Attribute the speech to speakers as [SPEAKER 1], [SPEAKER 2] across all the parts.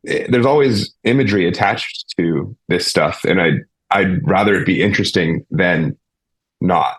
[SPEAKER 1] there's always imagery attached to this stuff, and I'd rather it be interesting than not.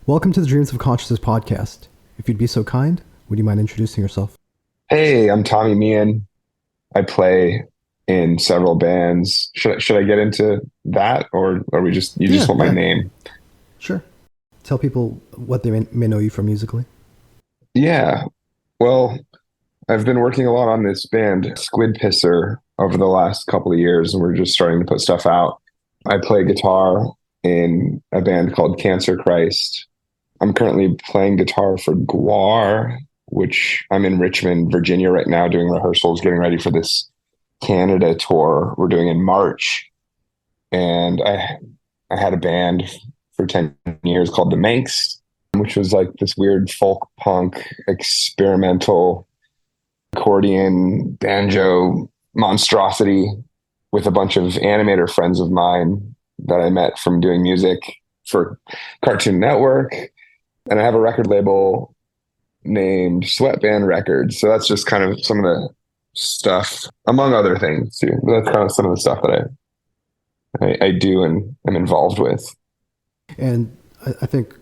[SPEAKER 2] Welcome to the Dreams of Consciousness podcast. If you'd be so kind, would you mind introducing yourself?
[SPEAKER 1] Hey, I'm Tommy Meehan. I play in several bands. Should I get into that, or are we just just want my name?
[SPEAKER 2] Sure. Tell people what they may know you from musically.
[SPEAKER 1] Yeah. Well, I've been working a lot on this band, Squid over the last couple of years, and we're just starting to put stuff out. I play guitar in a band called Cancer Christ. I'm currently playing guitar for Guar, which I'm in Richmond, Virginia right now doing rehearsals, getting ready for this Canada tour we're doing in March. And I had a band for 10 years called The Manx, which was like this weird folk punk experimental accordion banjo monstrosity with a bunch of animator friends of mine that I met from doing music for Cartoon Network. And I have a record label named Sweatband Records. So that's just kind of some of the stuff, among other things too. That's kind of some of the stuff that I do and am involved with.
[SPEAKER 2] And I think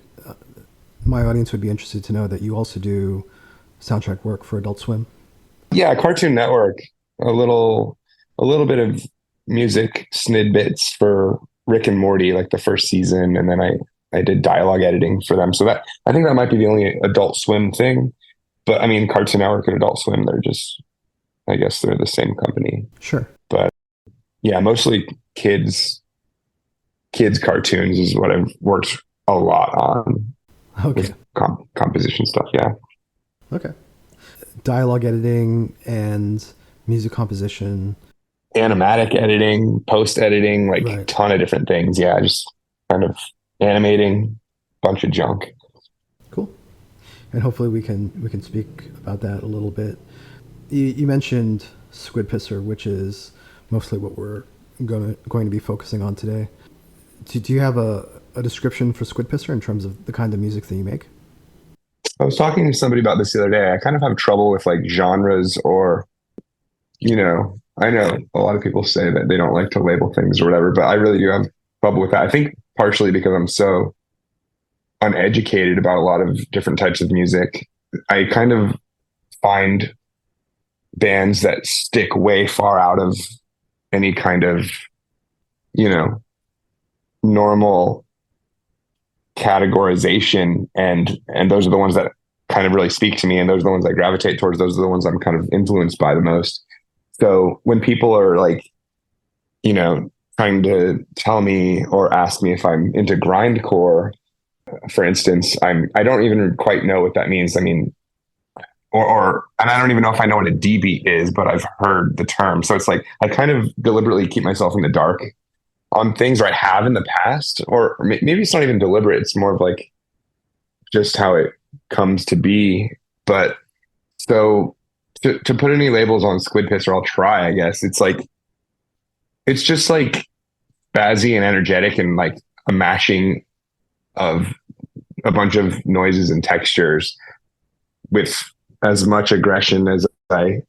[SPEAKER 2] my audience would be interested to know that you also do soundtrack work for Adult Swim.
[SPEAKER 1] Yeah, Cartoon Network, a little bit of music snidbits for Rick and Morty, like the first season, and then I did dialogue editing for them. So that, I think that might be the only Adult Swim thing. But I mean, Cartoon Network and Adult Swim, they're just, I guess they're the same company.
[SPEAKER 2] Sure.
[SPEAKER 1] But yeah, mostly kids cartoons is what I've worked a lot on.
[SPEAKER 2] Okay.
[SPEAKER 1] With composition stuff. Yeah.
[SPEAKER 2] Okay. Dialogue editing and music composition.
[SPEAKER 1] Animatic editing, post editing, like a ton of different things. Yeah. Just kind of animating, bunch of junk.
[SPEAKER 2] Cool. and hopefully we can speak about that a little bit. You mentioned Squid Pisser, which is mostly what we're going to be focusing on today. Do you have a description for Squid Pisser in terms of the kind of music that you make?
[SPEAKER 1] I was talking to somebody about this the other day. I kind of have trouble with like genres or, I know a lot of people say that they don't like to label things or whatever, but I really do have trouble with that. I think partially because I'm so uneducated about a lot of different types of music. I kind of find bands that stick way far out of any kind of, you know, normal categorization, and those are the ones that kind of really speak to me, and those are the ones I gravitate towards. Those are the ones I'm kind of influenced by the most. So when people are like, trying to tell me or ask me if I'm into grindcore, for instance, I don't even quite know what that means. I mean, and I don't even know if I know what a D beat is, but I've heard the term. So it's like I kind of deliberately keep myself in the dark on things, or I have in the past, or maybe it's not even deliberate. It's more of like just how it comes to be. But so to put any labels on Squid Pisser, I'll try, I guess. It's just like spazzy and energetic and like a mashing of a bunch of noises and textures with as much aggression as I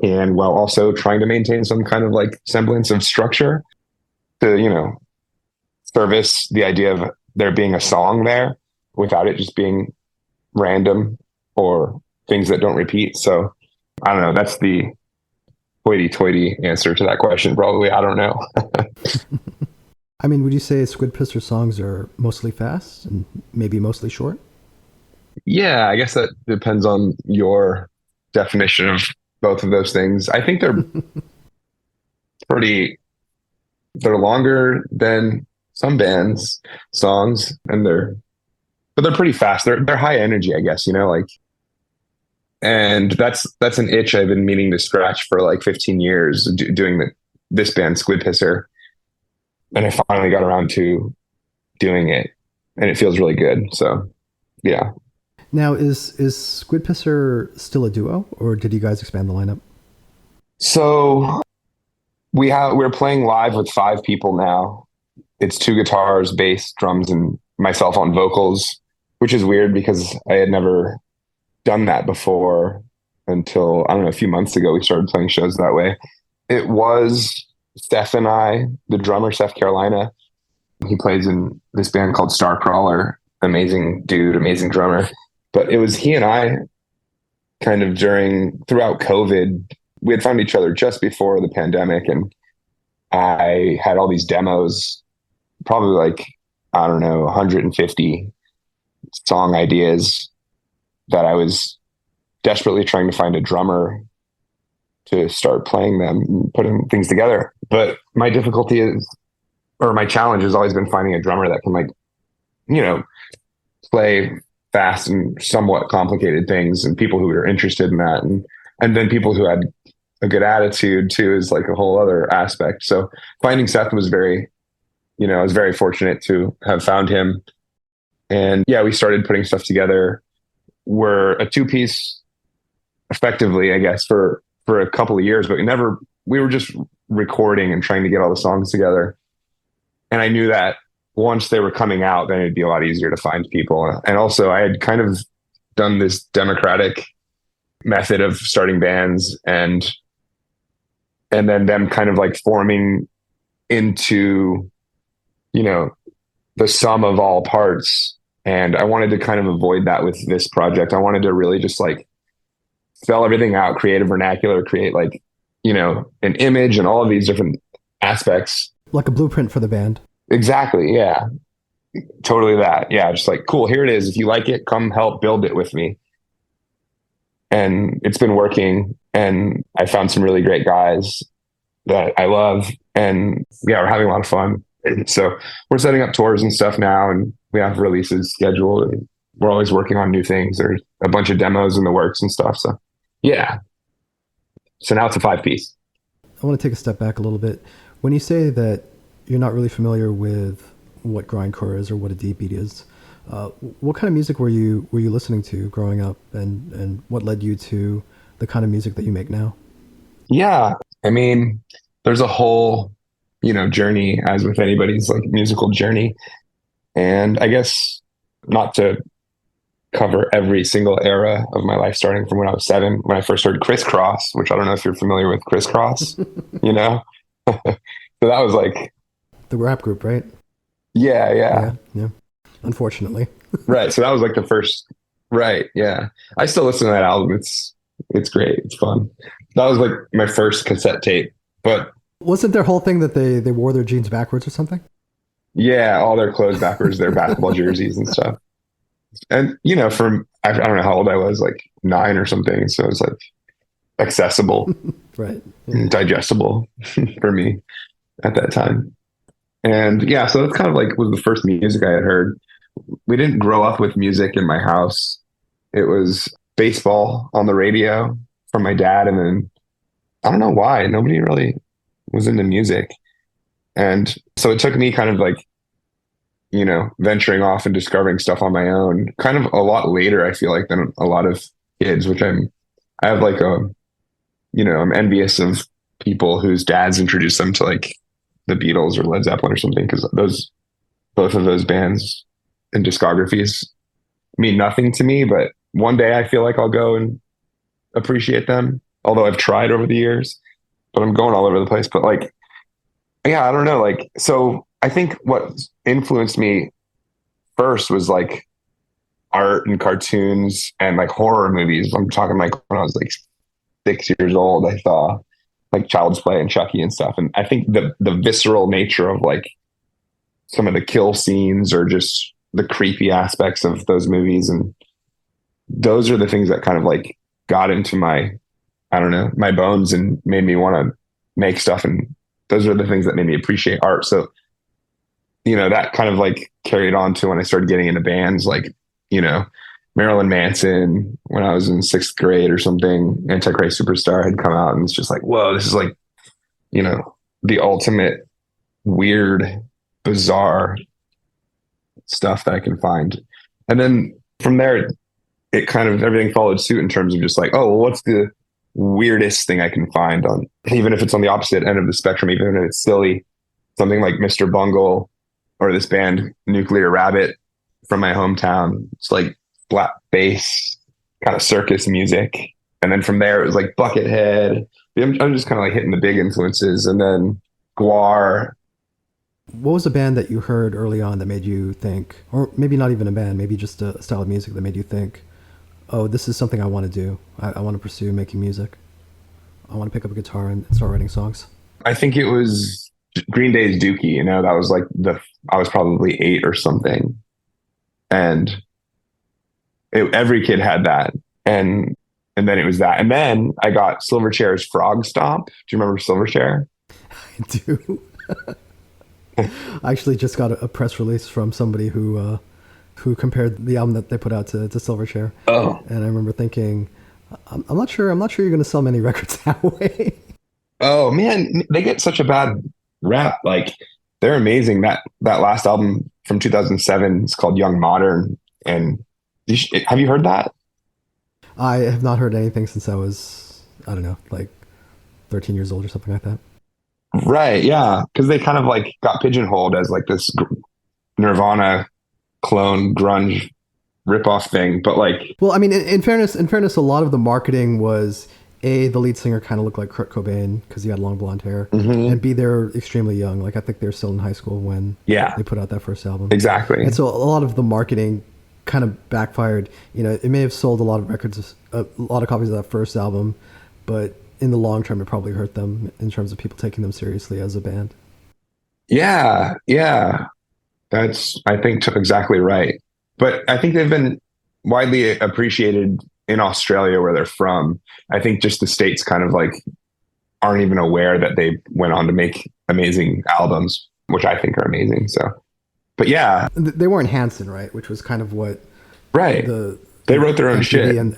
[SPEAKER 1] can, while also trying to maintain some kind of like semblance of structure to, service the idea of there being a song there without it just being random or things that don't repeat. So I don't know. That's the hoity-toity answer to that question. Probably. I don't know.
[SPEAKER 2] I mean, would you say Squid Pisser songs are mostly fast and maybe mostly short?
[SPEAKER 1] Yeah, I guess that depends on your definition of both of those things. I think pretty, they're longer than some bands' songs, and but they're pretty fast. They're high energy, I guess, like, and that's an itch I've been meaning to scratch for like 15 years doing this band Squid Pisser, and I finally got around to doing it, and it feels really good. So, yeah.
[SPEAKER 2] Now, is Squid Pisser still a duo, or did you guys expand the lineup?
[SPEAKER 1] So we're playing live with 5 people now. It's 2 guitars, bass, drums, and myself on vocals, which is weird because I had never done that before until, I don't know, a few months ago. We started playing shows that way. It was Steph and I, the drummer, Steph Carolina. He plays in this band called Starcrawler. Amazing dude, amazing drummer. But it was he and I kind of throughout COVID. We had found each other just before the pandemic, and I had all these demos, probably like, I don't know, 150 song ideas that I was desperately trying to find a drummer to start playing them and putting things together. But my difficulty my challenge has always been finding a drummer that can, like, play fast and somewhat complicated things, and people who are interested in that, and then people who had a good attitude too is like a whole other aspect. So finding Seth was I was very fortunate to have found him, and yeah, we started putting stuff together. We're a 2-piece effectively, I guess, for a couple of years, but we were just recording and trying to get all the songs together, and I knew that once they were coming out, then it'd be a lot easier to find people. And also I had kind of done this democratic method of starting bands, and then them kind of like forming into, the sum of all parts. And I wanted to kind of avoid that with this project. I wanted to really just like spell everything out, create a vernacular, create like, an image and all of these different aspects.
[SPEAKER 2] Like a blueprint for the band.
[SPEAKER 1] Exactly. Yeah. Totally that. Yeah. Just like, cool, here it is. If you like it, come help build it with me. And it's been working. And I found some really great guys that I love. And yeah, we're having a lot of fun. And so we're setting up tours and stuff now, and we have releases scheduled. And we're always working on new things. There's a bunch of demos in the works and stuff. So yeah. So now it's a 5-piece.
[SPEAKER 2] I want to take a step back a little bit. When you say that you're not really familiar with what grindcore is or what a D beat is, What kind of music were you listening to growing up, and what led you to the kind of music that you make now?
[SPEAKER 1] Yeah. I mean, there's a whole, journey as with anybody's like musical journey. And I guess not to cover every single era of my life, starting from when I was 7, when I first heard Crisscross, which I don't know if you're familiar with Crisscross, you know? So that was like,
[SPEAKER 2] The rap group, right?
[SPEAKER 1] yeah, yeah.
[SPEAKER 2] Yeah, yeah. Unfortunately,
[SPEAKER 1] Right. So that was like the first, right. Yeah. I still listen to that album. It's great. It's fun. That was like my first cassette tape. But
[SPEAKER 2] wasn't their whole thing that they wore their jeans backwards or something?
[SPEAKER 1] yeah, all their clothes backwards, their basketball jerseys and stuff. And, from, I don't know how old I was, like 9 or something. So it's like accessible,
[SPEAKER 2] Right. Yeah.
[SPEAKER 1] and digestible for me at that time. And yeah, so that's kind of like was the first music I had heard. We didn't grow up with music in my house. It was baseball on the radio from my dad. And then I don't know why nobody really was into music. And so it took me kind of like, venturing off and discovering stuff on my own kind of a lot later, I feel like, than a lot of kids, which I have like I'm envious of people whose dads introduced them to like the Beatles or Led Zeppelin or something, because both of those bands and discographies mean nothing to me. But one day I feel like I'll go and appreciate them. Although I've tried over the years, but I'm going all over the place. But like, yeah, I don't know. Like, so I think what influenced me first was like art and cartoons and like horror movies. I'm talking like when I was like 6 years old, I saw like Child's Play and Chucky and stuff. And I think the visceral nature of like some of the kill scenes or just the creepy aspects of those movies, and those are the things that kind of like got into my, I don't know, my bones and made me want to make stuff. And those are the things that made me appreciate art. So, that kind of like carried on to when I started getting into bands like, Marilyn Manson when I was in 6th grade or something. Antichrist Superstar had come out, and it's just like, whoa, this is like, the ultimate weird, bizarre stuff that I can find. And then from there, it kind of everything followed suit in terms of just like, oh, well, what's the weirdest thing I can find on, even if it's on the opposite end of the spectrum, even if it's silly, something like Mr. Bungle or this band Nuclear Rabbit from my hometown. It's like flat bass, kind of circus music. And then from there, it was like Buckethead. I'm just kind of like hitting the big influences. And then Guar.
[SPEAKER 2] What was a band that you heard early on that made you think, or maybe not even a band, maybe just a style of music that made you think, oh, this is something I want to do. I want to pursue making music. I want to pick up a guitar and start writing songs.
[SPEAKER 1] I think it was Green Day's Dookie. That was like I was probably 8 or something. And every kid had that. And then it was that. And then I got Silverchair's Frog Stomp. Do you remember Silverchair?
[SPEAKER 2] I do. I actually just got a press release from somebody who compared the album that they put out to Silverchair.
[SPEAKER 1] Oh.
[SPEAKER 2] And I remember thinking, I'm not sure you're going to sell many records that way.
[SPEAKER 1] Oh man, they get such a bad rap. Like they're amazing. That last album from 2007 is called Young Modern. And have you heard that?
[SPEAKER 2] I have not heard anything since I was, I don't know, like 13 years old or something like that.
[SPEAKER 1] Right. Yeah. Because they kind of like got pigeonholed as like this Nirvana clone grunge ripoff thing. But like,
[SPEAKER 2] well, I mean, in fairness, a lot of the marketing was A, the lead singer kind of looked like Kurt Cobain because he had long blonde hair, and B, they're extremely young. Like I think they're still in high school when they put out that first album.
[SPEAKER 1] Exactly.
[SPEAKER 2] And so a lot of the marketing kind of backfired. It may have sold a lot of records, a lot of copies of that first album, but in the long term, it probably hurt them in terms of people taking them seriously as a band.
[SPEAKER 1] Yeah. Yeah. That's, I think, exactly right. But I think they've been widely appreciated in Australia where they're from. I think just the States kind of like aren't even aware that they went on to make amazing albums, which I think are amazing. So, but yeah.
[SPEAKER 2] They weren't Hanson, right? Which was kind of what...
[SPEAKER 1] Right. They wrote their own
[SPEAKER 2] MTV
[SPEAKER 1] shit.
[SPEAKER 2] And,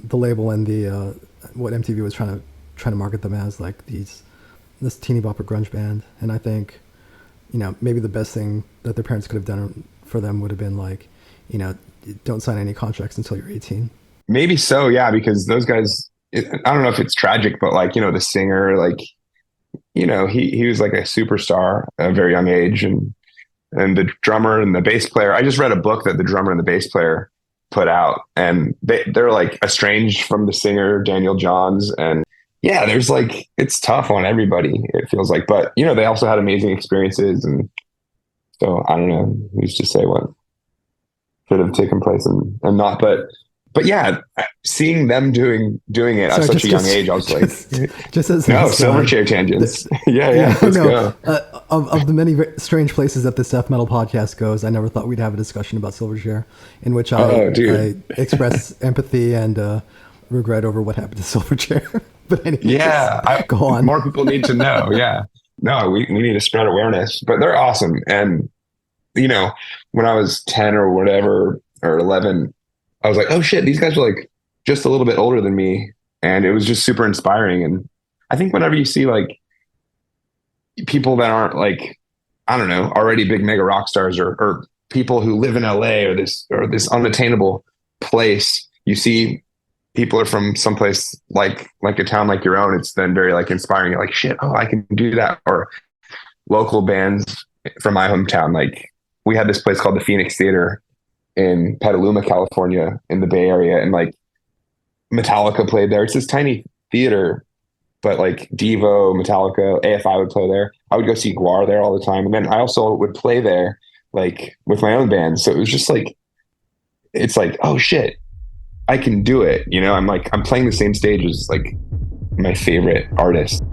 [SPEAKER 2] the label and the what MTV was trying to market them as, like this teeny bopper grunge band. And I think maybe the best thing that their parents could have done for them would have been like, don't sign any contracts until you're 18.
[SPEAKER 1] Maybe so, yeah, because those guys, I don't know if it's tragic, but like, the singer, like, he was like a superstar at a very young age, and the drummer and the bass player. I just read a book that the drummer and the bass player put out, and they're like estranged from the singer, Daniel Johns. And yeah, there's like, it's tough on everybody, it feels like, but they also had amazing experiences. And so I don't know who's to say what should have taken place and not, but yeah, seeing them doing it at such a young age, I was like,
[SPEAKER 2] just as
[SPEAKER 1] no, Silverchair tangents. Yeah, let's go.
[SPEAKER 2] Of the many strange places that this death metal podcast goes, I never thought we'd have a discussion about Silverchair, in which I express empathy and regret over what happened to Silverchair. But anyway, go on.
[SPEAKER 1] More people need to know. Yeah, no, we need to spread awareness. But they're awesome, and when I was 10 or whatever, or 11. I was like, oh shit, these guys are like just a little bit older than me. And it was just super inspiring. And I think whenever you see like people that aren't like, I don't know, already big mega rock stars, or people who live in LA or this unattainable place, you see people are from someplace like a town like your own. It's then very like inspiring. You're like, shit, oh, I can do that. Or local bands from my hometown. Like we had this place called the Phoenix Theater in Petaluma, California, in the Bay Area, and like Metallica played there. It's this tiny theater, but like Devo, Metallica, AFI would play there. I would go see Guar there all the time, and then I also would play there like with my own band. So it was just like, it's like, oh shit, I can do it. I'm playing the same stage as like my favorite artist.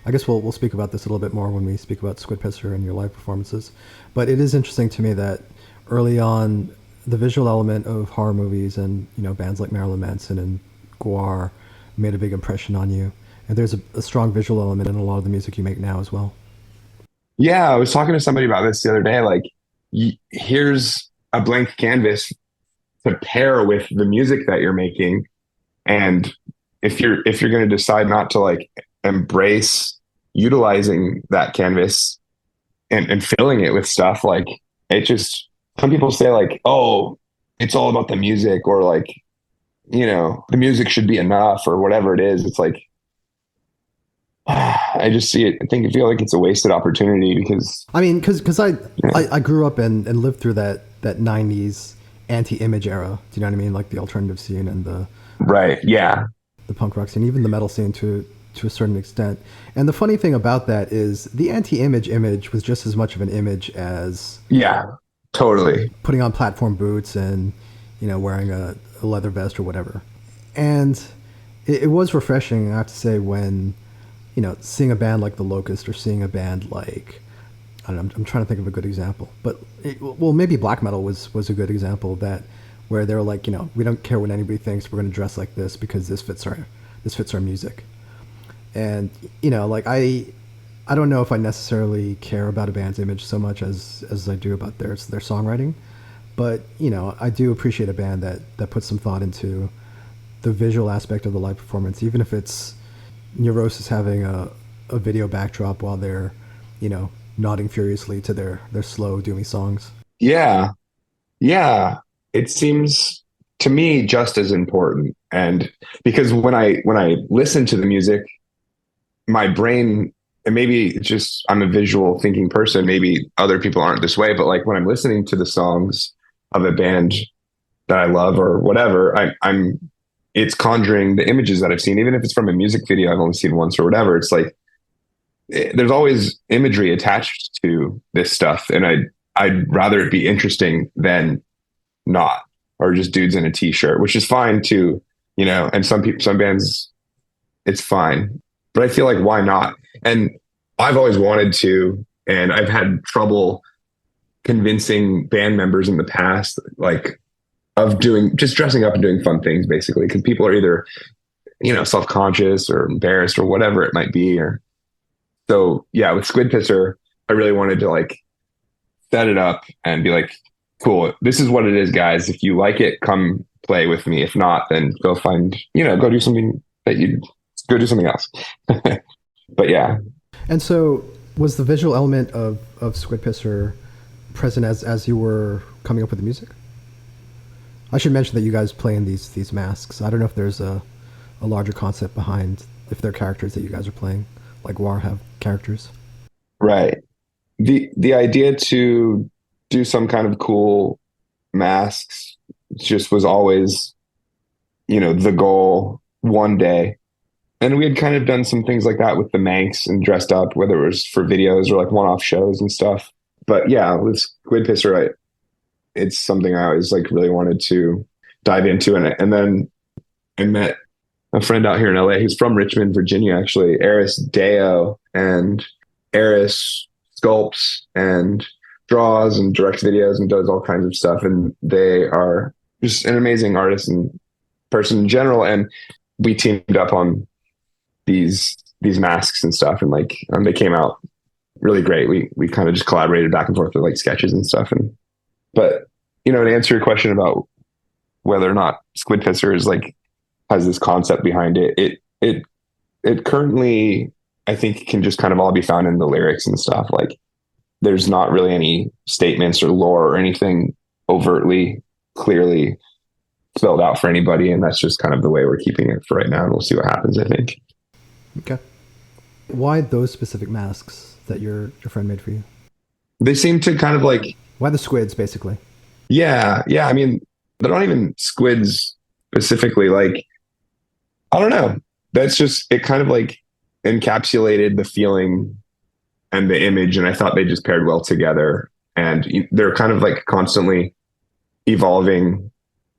[SPEAKER 2] I guess we'll speak about this a little bit more when we speak about Squid Pisser and your live performances. But it is interesting to me that early on, the visual element of horror movies and bands like Marilyn Manson and Guar made a big impression on you. And there's a strong visual element in a lot of the music you make now as well.
[SPEAKER 1] Yeah, I was talking to somebody about this the other day. Like, here's a blank canvas to pair with the music that you're making, and if you're going to decide not to like embrace utilizing that canvas and filling it with stuff, like it just some people say like, oh, it's all about the music, or like, the music should be enough or whatever it is. It's like I just see it. I feel like it's a wasted opportunity because
[SPEAKER 2] I mean, because I grew up and lived through that '90s anti-image era. Do you know what I mean? Like the alternative scene and
[SPEAKER 1] right, yeah,
[SPEAKER 2] the punk rock scene, even the metal scene to a certain extent. And the funny thing about that is the anti-image image was just as much of an image as
[SPEAKER 1] yeah, totally.
[SPEAKER 2] putting on platform boots and wearing a leather vest or whatever. And it was refreshing, I have to say, when seeing a band like The Locust or seeing a band like, I don't know, I'm trying to think of a good example, but maybe black metal was a good example of that, where they were like, we don't care what anybody thinks, we're going to dress like this because this fits our music. And like I don't know if I necessarily care about a band's image so much as I do about their songwriting, but I do appreciate a band that puts some thought into the visual aspect of the live performance, even if it's Neurosis having a video backdrop while they're nodding furiously to their slow doomy songs.
[SPEAKER 1] Yeah, yeah. It seems to me just as important, and because when I listen to the music, my brain, and maybe it's just I'm a visual thinking person, maybe other people aren't this way, but like when I'm listening to the songs of a band that I love or whatever, I'm it's conjuring the images that I've seen, even if it's from a music video I've only seen once or whatever. It's like there's always imagery attached to this stuff, and I'd rather it be interesting than not, or just dudes in a t-shirt, which is fine too, and some bands it's fine, but I feel like why not? And I've always wanted to, and I've had trouble convincing band members in the past, like of just dressing up and doing fun things, basically, because people are either self-conscious or embarrassed or whatever it might be. Or so yeah, with Squid Pisser, I really wanted to like set it up and be like, cool, this is what it is, guys. If you like it, come play with me. If not, then go find, go do something go do something else. But yeah.
[SPEAKER 2] And so was the visual element of Squid Pisser present as you were coming up with the music? I should mention that you guys play in these masks. I don't know if there's a larger concept behind if they're characters that you guys are playing, like War have characters.
[SPEAKER 1] Right. The idea to do some kind of cool masks just was always, the goal one day. And we had kind of done some things like that with the Manx and dressed up, whether it was for videos or like one-off shows and stuff. But yeah, with Squid Pisser, it's something I always like really wanted to dive into. And then I met a friend out here in LA who's from Richmond, Virginia, actually, Eris Deo, and Eris sculpts and draws and directs videos and does all kinds of stuff. And they are just an amazing artist and person in general. And we teamed up on these masks and stuff. And like, they came out really great. We kind of just collaborated back and forth with like sketches and stuff. But to answer your question about whether or not Squid Pisser is like has this concept behind it, it currently I think can just kind of all be found in the lyrics and stuff. Like there's not really any statements or lore or anything overtly clearly spelled out for anybody, and that's just kind of the way we're keeping it for right now, and we'll see what happens, I think.
[SPEAKER 2] Okay. Why those specific masks that your friend made for you?
[SPEAKER 1] They seem to kind of like...
[SPEAKER 2] Why the squids, basically?
[SPEAKER 1] Yeah. I mean, they're not even squids specifically. Like, I don't know. That's just, it kind of like encapsulated the feeling and the image, and I thought they just paired well together. And they're kind of like constantly evolving,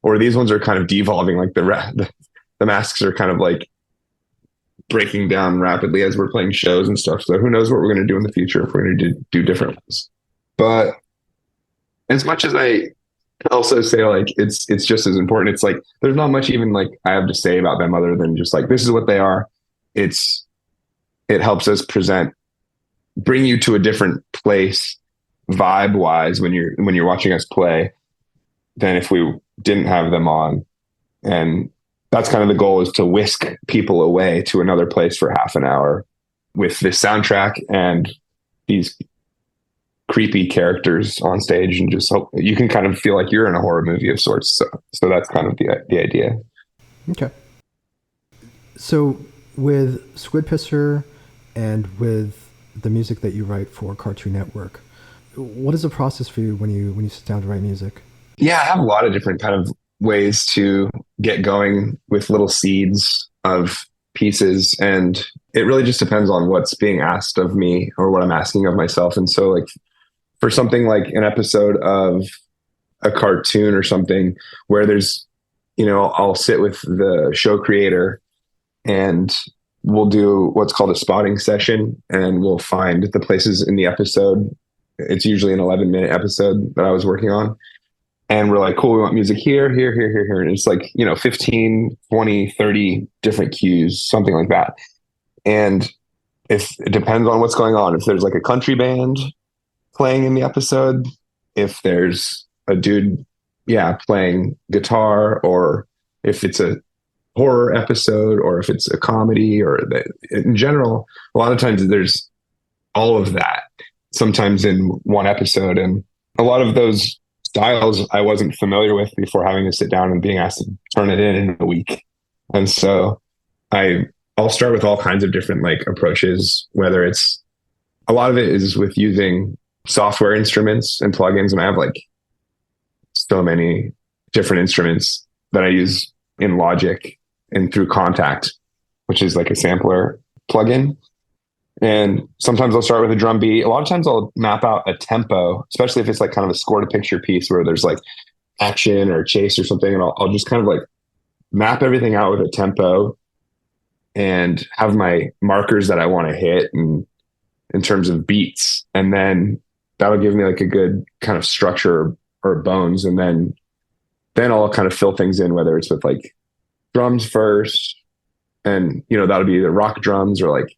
[SPEAKER 1] or these ones are kind of devolving. Like the masks are kind of like breaking down rapidly as we're playing shows and stuff. So who knows what we're going to do in the future if we're going to do different ones. But as much as I also say like it's just as important, it's like there's not much even like I have to say about them other than just like this is what they are. It helps us bring you to a different place vibe wise when you're watching us play than if we didn't have them on. And that's kind of the goal, is to whisk people away to another place for half an hour with this soundtrack and these creepy characters on stage, and just hope you can kind of feel like you're in a horror movie of sorts. So that's kind of the idea.
[SPEAKER 2] Okay. So with Squid Pisser and with the music that you write for Cartoon Network, what is the process for you when you sit down to write music?
[SPEAKER 1] Yeah, I have a lot of different kind of ways to get going with little seeds of pieces, and it really just depends on what's being asked of me or what I'm asking of myself. And so like for something like an episode of a cartoon or something where there's, I'll sit with the show creator and we'll do what's called a spotting session, and we'll find the places in the episode. It's usually an 11-minute episode that I was working on. And we're like, cool, we want music here, here, here, here, here. And it's like, 15, 20, 30 different cues, something like that. And if it depends on what's going on, if there's like a country band playing in the episode, if there's a dude, playing guitar, or if it's a horror episode, or if it's a comedy, or in general, a lot of times there's all of that sometimes in one episode. And a lot of those styles I wasn't familiar with before having to sit down and being asked to turn it in a week. And so I'll start with all kinds of different like approaches, whether it's, a lot of it is with using software instruments and plugins. And I have like so many different instruments that I use in Logic and through Contact, which is like a sampler plugin. And sometimes I'll start with a drum beat. A lot of times I'll map out a tempo, especially if it's like kind of a score to picture piece where there's like action or chase or something. And I'll just kind of like map everything out with a tempo and have my markers that I want to hit, and in terms of beats. And then that'll give me like a good kind of structure or bones. And then I'll kind of fill things in, whether it's with like drums first, and that'll be either rock drums or like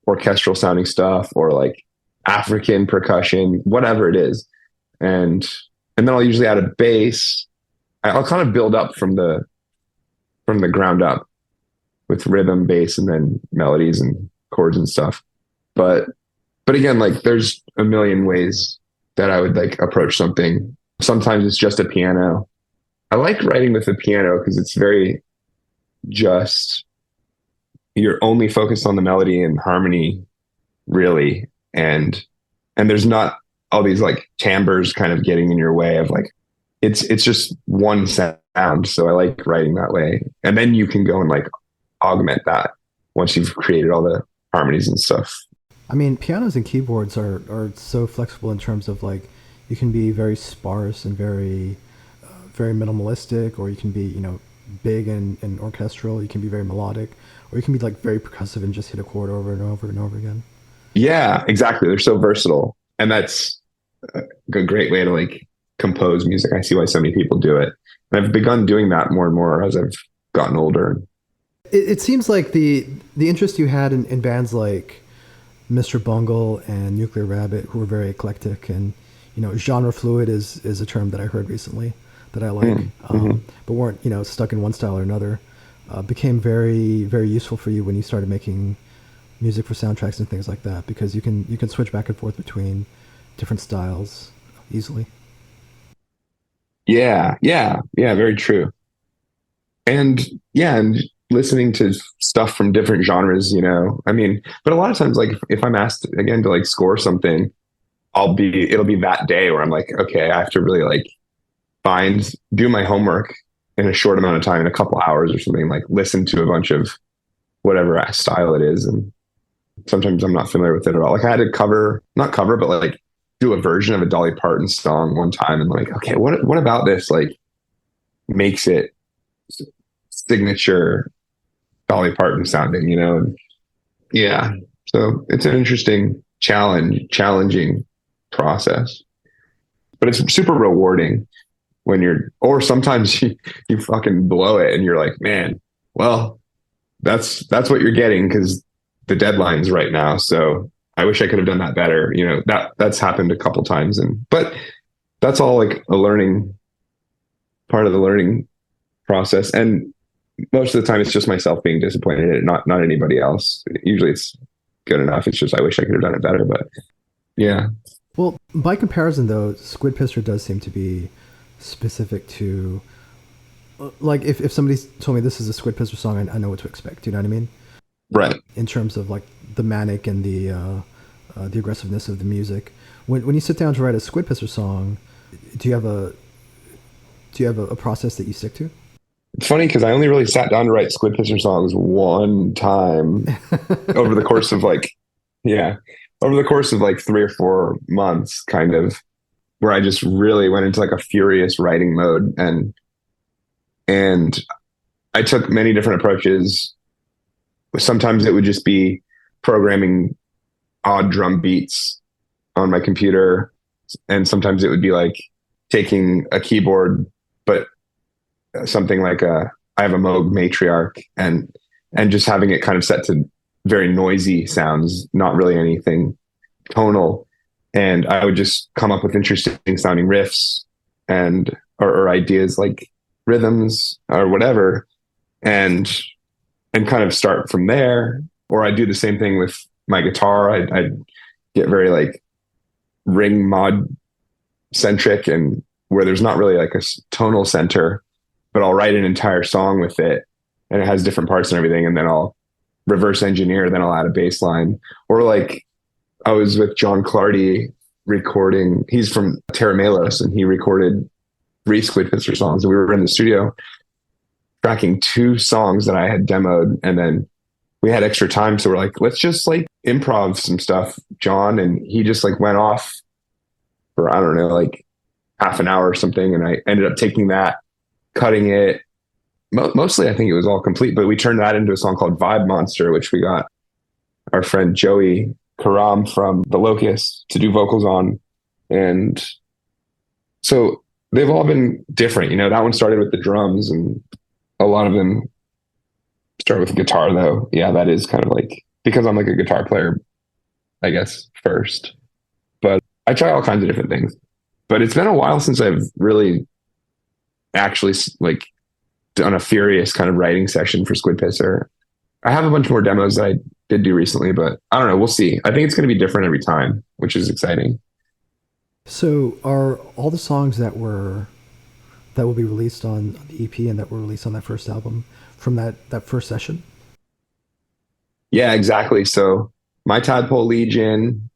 [SPEAKER 1] orchestral sounding stuff, or like African percussion, whatever it is. And then I'll usually add a bass. I'll kind of build up from the ground up with rhythm, bass, and then melodies and chords and stuff. But again, like there's a million ways that I would like approach something. Sometimes it's just a piano. I like writing with a piano because it's very just, you're only focused on the melody and harmony, really. And there's not all these like timbres kind of getting in your way of like, it's just one sound. So I like writing that way. And then you can go and like augment that once you've created all the harmonies and stuff.
[SPEAKER 2] I mean, pianos and keyboards are so flexible in terms of like, you can be very sparse and very, very minimalistic, or you can be, big and orchestral. You can be very melodic, or you can be like very percussive and just hit a chord over and over and over again.
[SPEAKER 1] Yeah, exactly. They're so versatile. And that's a great way to like compose music. I see why so many people do it. And I've begun doing that more and more as I've gotten older.
[SPEAKER 2] It seems like the interest you had in bands like Mr. Bungle and Nuclear Rabbit, who were very eclectic, and genre fluid is a term that I heard recently that I like, but weren't stuck in one style or another, became very, very useful for you when you started making music for soundtracks and things like that, because you can switch back and forth between different styles easily.
[SPEAKER 1] Yeah, very true. And listening to stuff from different genres, I mean, but a lot of times, like if I'm asked again to like score something, it'll be that day where I'm like, okay, I have to really like do my homework in a short amount of time, in a couple hours or something, like listen to a bunch of whatever style it is. And sometimes I'm not familiar with it at all. Like I had to not cover, but like do a version of a Dolly Parton song one time, and like, okay, what about this like makes it signature Dolly Parton sounding, Yeah. So it's an interesting challenging process, but it's super rewarding when or sometimes you fucking blow it and you're like, man, well, that's what you're getting because the deadline's right now. So I wish I could have done that better. That's happened a couple times, but that's all like a learning part of the learning process. And most of the time it's just myself being disappointed in it, not anybody else. Usually it's good enough. It's just I wish I could have done it better. But yeah.
[SPEAKER 2] Well, by comparison, though, Squid Pisser does seem to be specific to, like, if somebody told me this is a Squid Pisser song, I know what to expect. Do you know what I mean?
[SPEAKER 1] Right.
[SPEAKER 2] In terms of like the manic and the aggressiveness of the music. When you sit down to write a Squid Pisser song, do you have a process that you stick to?
[SPEAKER 1] It's funny because I only really sat down to write Squid Pisser songs one time over the course of like, yeah, over the course of like 3 or 4 months, kind of, where I just really went into like a furious writing mode, and I took many different approaches. Sometimes it would just be programming odd drum beats on my computer, and sometimes it would be like taking a keyboard, but something like I have a Moog Matriarch, and just having it kind of set to very noisy sounds, not really anything tonal. And I would just come up with interesting sounding riffs and or ideas like rhythms or whatever, and kind of start from there. Or I do the same thing with my guitar. I'd get very like ring mod centric, and where there's not really like a tonal center, but I'll write an entire song with it, and it has different parts and everything, and then I'll reverse engineer, then I'll add a bass line. Or like I was with John Clardy recording, he's from Terra Melos, and he recorded 3 Squid Pisser songs, and we were in the studio tracking 2 songs that I had demoed, and then we had extra time, so we're like, let's just like improv some stuff, John. And he just like went off for, I don't know, like half an hour or something, and I ended up taking that, cutting it. Mostly I think it was all complete, but we turned that into a song called Vibe Monster, which we got our friend Joey Karam from The Locust to do vocals on. And so they've all been different. That one started with the drums, and a lot of them start with guitar, though. Yeah, that is kind of like, because I'm like a guitar player, I guess, first. But I try all kinds of different things. But it's been a while since I've really actually like done a furious kind of writing session for Squid Pisser. I have a bunch more demos that I did do recently, but I don't know. We'll see. I think it's going to be different every time, which is exciting.
[SPEAKER 2] So are all the songs that will be released on the EP and that were released on that first album from that first session?
[SPEAKER 1] Yeah, exactly. So My Tadpole Legion,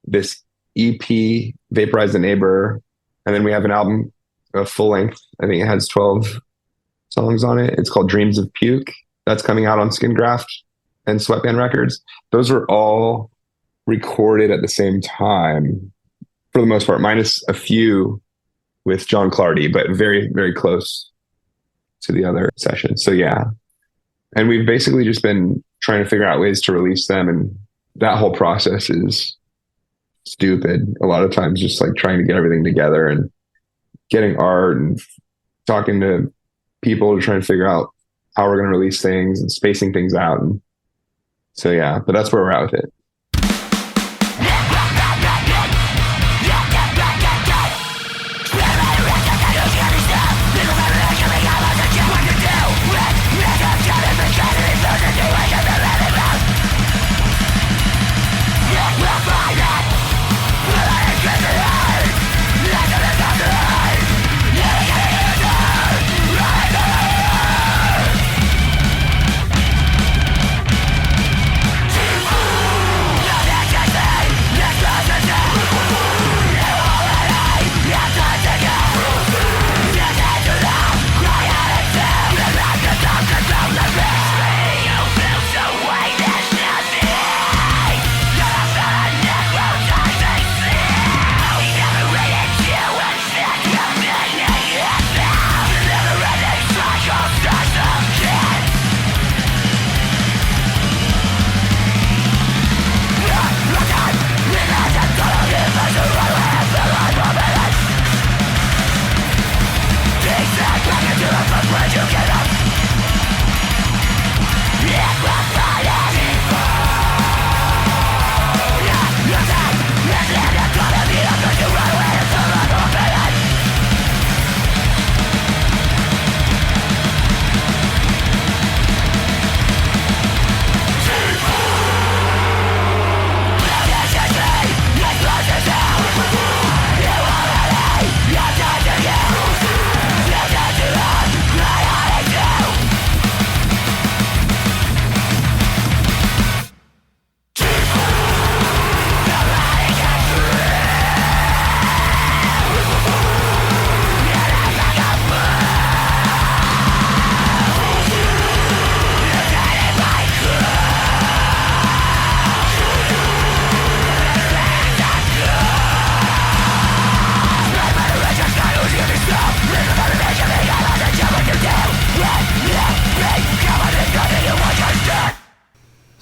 [SPEAKER 1] this EP, Vaporize a Neighbor, and then we have an album, a full length. I think it has 12 songs on it. It's called Dreams of Puke. That's coming out on Skin Graft and Sweatband Records. Those were all recorded at the same time, for the most part, minus a few with John Clardy, but very, very close to the other sessions. So yeah. And we've basically just been trying to figure out ways to release them. And that whole process is stupid. A lot of times just like trying to get everything together and getting art and talking to people to try and figure out how we're going to release things and spacing things out. And so, yeah, but that's where we're at with it.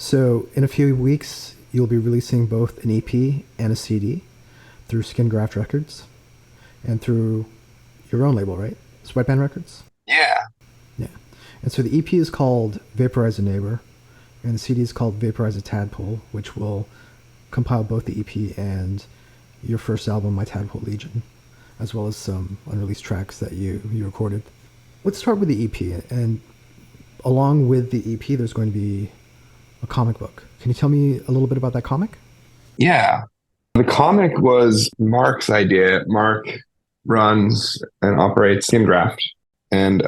[SPEAKER 2] So in a few weeks, you'll be releasing both an EP and a CD through Skin Graft Records and through your own label, right? Sweatband Records?
[SPEAKER 1] Yeah.
[SPEAKER 2] Yeah. And so the EP is called Vaporize a Neighbor, and the CD is called Vaporize a Tadpole, which will compile both the EP and your first album, My Tadpole Legion, as well as some unreleased tracks that you recorded. Let's start with the EP. And along with the EP, there's going to be a comic book. Can you tell me a little bit about that comic?
[SPEAKER 1] Yeah. The comic was Mark's idea. Mark runs and operates Skin Graft. And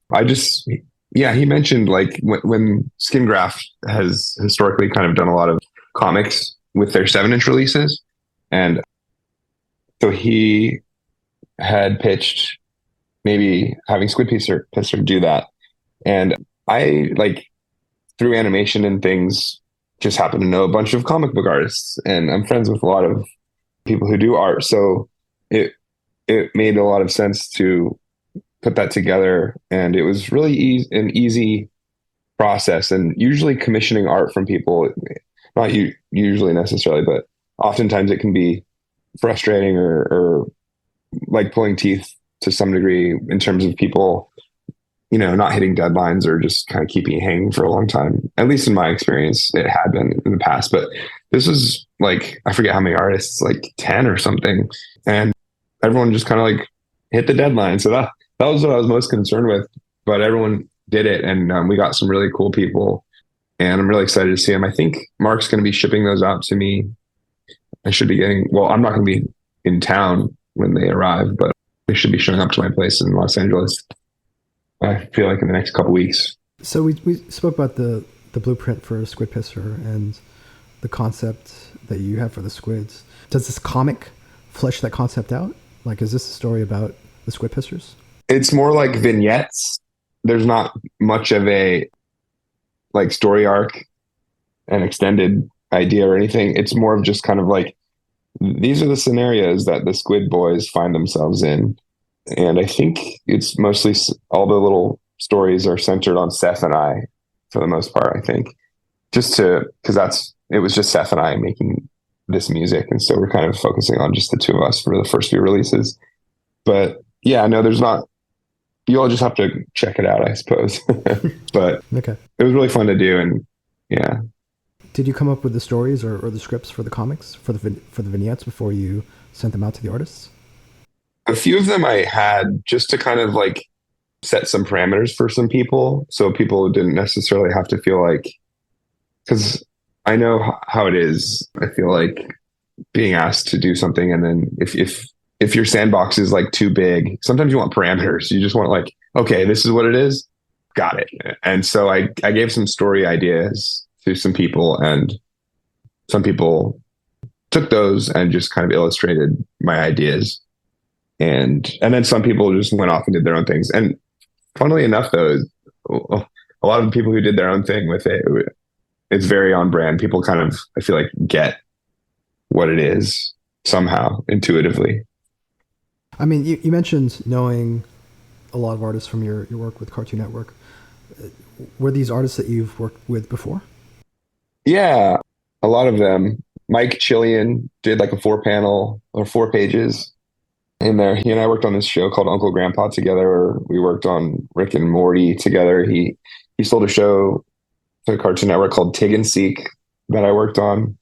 [SPEAKER 1] he mentioned like when Skin Graft has historically kind of done a lot of comics with their 7-inch releases. And so he had pitched maybe having Squid Pisser do that. And I, like, through animation and things, just happen to know a bunch of comic book artists, and I'm friends with a lot of people who do art. So it made a lot of sense to put that together, and it was really an easy process. And usually commissioning art from people, not usually necessarily, but oftentimes it can be frustrating or like pulling teeth to some degree in terms of people, not hitting deadlines or just kind of keeping it hanging for a long time. At least in my experience, it had been in the past. But this was like, I forget how many artists, like 10 or something. And everyone just kind of like hit the deadline. So that was what I was most concerned with. But everyone did it. And we got some really cool people. And I'm really excited to see them. I think Mark's going to be shipping those out to me. I'm not going to be in town when they arrive, but they should be showing up to my place in Los Angeles, I feel like, in the next couple weeks.
[SPEAKER 2] So we spoke about the blueprint for Squid Pisser and the concept that you have for the squids. Does this comic flesh that concept out? Like, is this a story about the Squid Pissers?
[SPEAKER 1] It's more like vignettes. There's not much of a like story arc and extended idea or anything. It's more of just kind of like, these are the scenarios that the Squid Boys find themselves in. And I think it's mostly all the little stories are centered on Seth and I for the most part, I think. Because it was just Seth and I making this music. And so we're kind of focusing on just the two of us for the first few releases. But yeah, no, you all just have to check it out, I suppose. But
[SPEAKER 2] okay.
[SPEAKER 1] It was really fun to do. And yeah.
[SPEAKER 2] Did you come up with the stories or the scripts for the comics, for the vignettes before you sent them out to the artists?
[SPEAKER 1] A few of them I had just to kind of like set some parameters for some people. So people didn't necessarily have to feel like, because I know how it is. I feel like being asked to do something, and then if your sandbox is like too big, sometimes you want parameters. You just want like, okay, this is what it is. Got it. And so I gave some story ideas to some people, and some people took those and just kind of illustrated my ideas. And then some people just went off and did their own things. And funnily enough, though, a lot of the people who did their own thing with it, it's very on brand. People kind of, I feel like, get what it is somehow intuitively.
[SPEAKER 2] I mean, you mentioned knowing a lot of artists from your work with Cartoon Network. Were these artists that you've worked with before?
[SPEAKER 1] Yeah, a lot of them. Mike Chillian did like a 4-panel or 4 pages in there. He and I worked on this show called Uncle Grandpa together. We worked on Rick and Morty together. He sold a show to Cartoon Network called Tig and Seek that I worked on.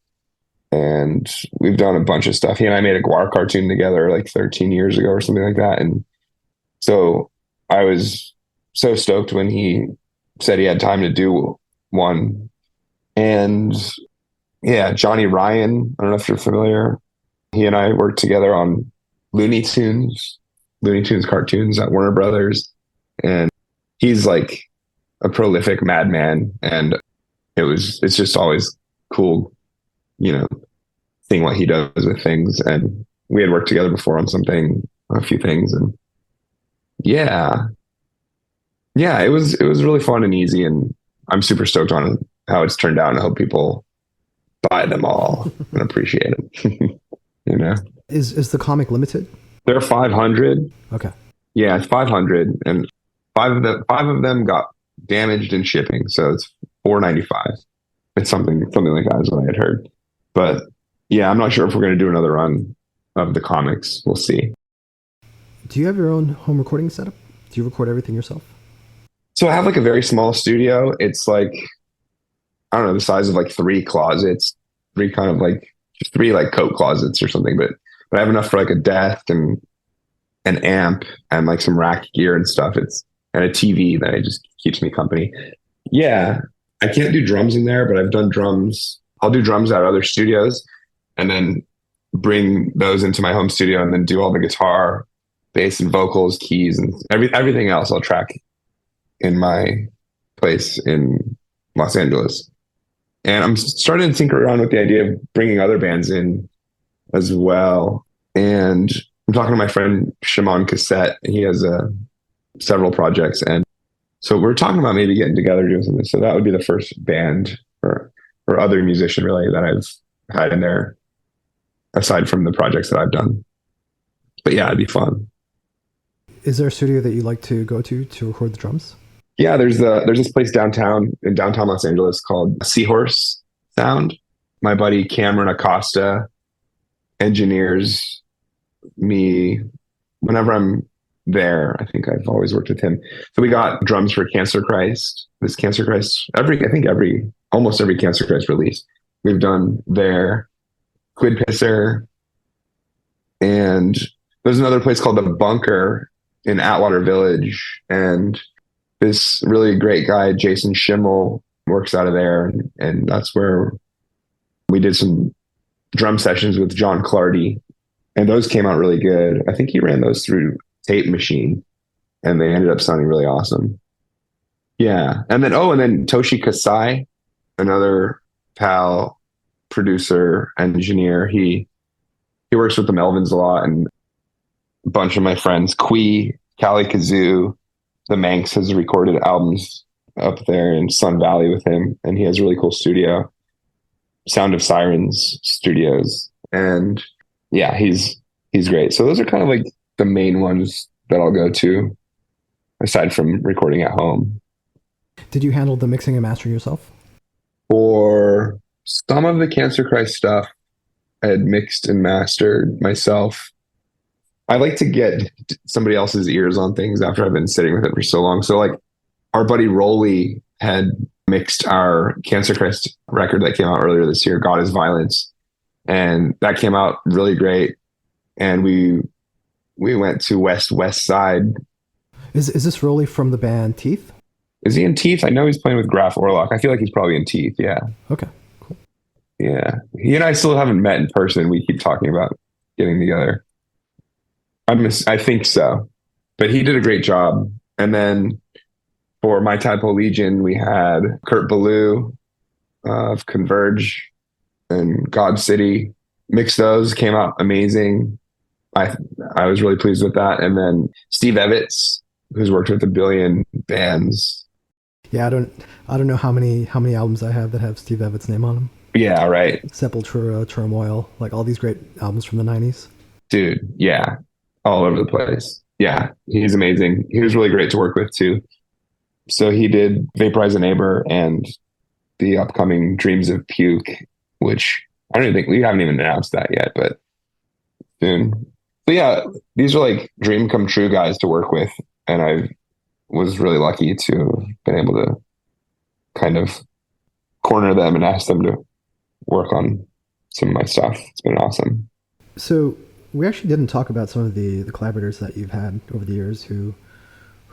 [SPEAKER 1] And we've done a bunch of stuff. He and I made a Guar cartoon together like 13 years ago or something like that. And so I was so stoked when he said he had time to do one. And yeah, Johnny Ryan, I don't know if you're familiar. He and I worked together on Looney Tunes cartoons at Warner Brothers. And he's like a prolific madman. And it's just always cool, seeing what he does with things. And we had worked together before on a few things. And yeah, it was really fun and easy. And I'm super stoked on how it's turned out, and I hope people buy them all and appreciate them.
[SPEAKER 2] Is the comic limited?
[SPEAKER 1] They're 500.
[SPEAKER 2] Okay.
[SPEAKER 1] Yeah, it's 500, and five of them got damaged in shipping, so it's 4.95. It's something like that is what I had heard. But yeah, I'm not sure if we're going to do another run of the comics. We'll see.
[SPEAKER 2] Do you have your own home recording setup? Do you record everything yourself?
[SPEAKER 1] So I have like a very small studio. It's like, I don't know, the size of like three closets, three kind of like just three like coat closets or something. But I have enough for like a desk and an amp and like some rack gear and stuff. And a TV that just keeps me company. Yeah, I can't do drums in there, but I've done drums. I'll do drums at other studios and then bring those into my home studio and then do all the guitar, bass and vocals, keys and everything else I'll track in my place in Los Angeles. And I'm starting to tinker around with the idea of bringing other bands in as well. And I'm talking to my friend Shimon Cassette. He has several projects. And so we're talking about maybe getting together doing something. So that would be the first band or other musician really that I've had in there aside from the projects that I've done. But yeah, it'd be fun.
[SPEAKER 2] Is there a studio that you like to go to record the drums?
[SPEAKER 1] Yeah, there's this place in downtown Los Angeles called Seahorse Sound. My buddy Cameron Acosta engineers me whenever I'm there. I think I've always worked with him. So we got drums for Cancer Christ. This Cancer Christ, almost every Cancer Christ release we've done there. Squid Pisser, and there's another place called the Bunker in Atwater Village, and this really great guy Jason Schimmel works out of there, and that's where we did some drum sessions with John Clardy, and those came out really good. I think he ran those through Tape Machine, and they ended up sounding really awesome. Yeah, and then Toshi Kasai, another pal, producer, engineer. He works with the Melvins a lot, and a bunch of my friends, Quee, Cali Kazoo, the Manx has recorded albums up there in Sun Valley with him, and he has a really cool studio, Sound of Sirens Studios, and yeah, he's great. So those are kind of like the main ones that I'll go to, aside from recording at home.
[SPEAKER 2] Did you handle the mixing and mastering yourself?
[SPEAKER 1] For some of the Cancer Christ stuff, I had mixed and mastered myself. I like to get somebody else's ears on things after I've been sitting with it for so long. So like our buddy Rolly had mixed our Cancer Christ record that came out earlier this year, God is Violence. And that came out really great. And we went to West Side.
[SPEAKER 2] Is this Rolly from the band Teeth?
[SPEAKER 1] Is he in Teeth? I know he's playing with Graf Orlock. I feel like he's probably in Teeth. Yeah.
[SPEAKER 2] Okay, cool.
[SPEAKER 1] Yeah. He and I still haven't met in person. We keep talking about getting together. I think so, but he did a great job. And then for My Tadpole Legion, we had Kurt Ballou of Converge and God City. Mixed those, came out amazing. I was really pleased with that. And then Steve Evitz, who's worked with a billion bands.
[SPEAKER 2] Yeah, I don't know how many albums I have that have Steve Evitz' name on them.
[SPEAKER 1] Yeah, right.
[SPEAKER 2] Sepultura, Turmoil, like all these great albums from the 90s.
[SPEAKER 1] Dude, yeah. All over the place. Yeah, he's amazing. He was really great to work with too. So he did Vaporize a Neighbor and the upcoming Dreams of Puke, which I don't even think we haven't even announced that yet, but soon. So yeah, these are like dream come true guys to work with, and I was really lucky to have been able to kind of corner them and ask them to work on some of my stuff. It's been awesome.
[SPEAKER 2] So we actually didn't talk about some of the collaborators that you've had over the years who